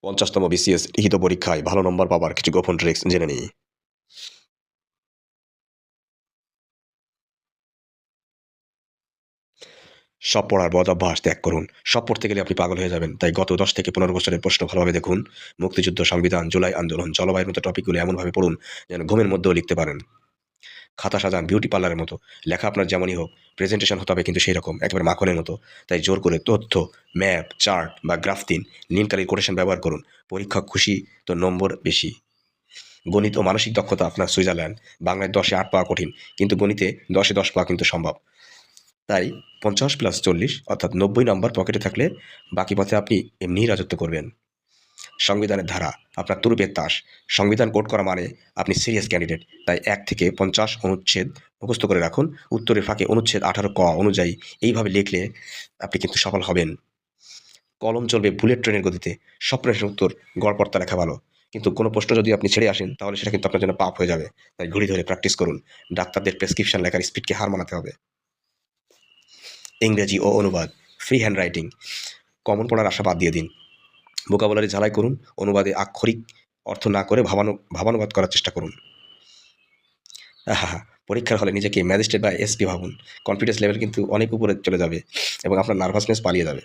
50তম BCS লিখিত পরীক্ষায় ভালো নম্বর পাবার কিছু গোপন ট্রিক্স জেনে নিই। সব পড়ার বদ অভ্যাস ত্যাগ করুন। সব পড়তে গেলে আপনি পাগল হয়ে যাবেন। তাই গত 10 থেকে 15 বছরের প্রশ্ন ভালোভাবে দেখুন। মুক্তিযুদ্ধ, সংবিধান, জুলাই আন্দোলন, জলবায়ুর মতো টপিকগুলো এমনভাবে পড়ুন যেন ঘুমের মধ্যেও লিখতে পারেন। খাতা সাজান বিউটি পার্লারের মতো। লেখা আপনার যেমনই হোক, প্রেজেন্টেশন হতে হবে কিন্তু সেই রকম, একেবারে মাখনের মতো। তাই জোর করে তথ্য, ম্যাপ, চার্ট বা গ্রাফ দিন। নীল কালির কোটেশন ব্যবহার করুন। পরীক্ষা খুশি তো নম্বর বেশি। গণিত ও মানসিক দক্ষতা আপনার সুইজারল্যান্ড। বাংলায় 10-এ 8 পাওয়া কঠিন, কিন্তু গণিতে 10-এ 10 পাওয়া কিন্তু সম্ভব। তাই 50 প্লাস 40 অর্থাৎ 90 নম্বর পকেটে থাকলে বাকি পথে আপনি এমনিই রাজত্ব করবেন। সংবিধানের ধারা আপনার তুরুপের তাস। সংবিধান কোড করা মানে আপনি সিরিয়াস ক্যান্ডিডেট। তাই 1 থেকে 50 অনুচ্ছেদ মুখস্থ করে রাখুন। উত্তরের ফাঁকে অনুচ্ছেদ 18 ক অনুযায়ী এইভাবে লিখলে আপনি কিন্তু সফল হবেন। কলম চলবে বুলেট ট্রেনের গতিতে। সব প্রশ্নের উত্তর গড়পড়তা লেখা ভালো। কিন্তু কোনো প্রশ্ন যদি আপনি ছেড়ে আসেন তাহলে সেটা কিন্তু আপনার জন্য পাপ হয়ে যাবে। তাই ঘড়ি ধরে প্র্যাকটিস করুন। ডাক্তারদের প্রেসক্রিপশন লেখার স্পিডকে হার মানাতে হবে। ইংরেজি ও অনুবাদ, ফ্রি হ্যান্ড রাইটিং। কমন পড়ার আশা বাদ দিয়ে দিন। ভোকাবুলারি ঝালাই করুন। অনুবাদে আক্ষরিক অর্থ না করে ভাবানুবাদ করার চেষ্টা করুন। আহা! পরীক্ষার হলে নিজেকে ম্যাজিস্ট্রেট বা এসপি ভাবুন। কনফিডেন্স লেভেল কিন্তু অনেক উপরে চলে যাবে এবং আপনার নার্ভাসনেস পালিয়ে যাবে।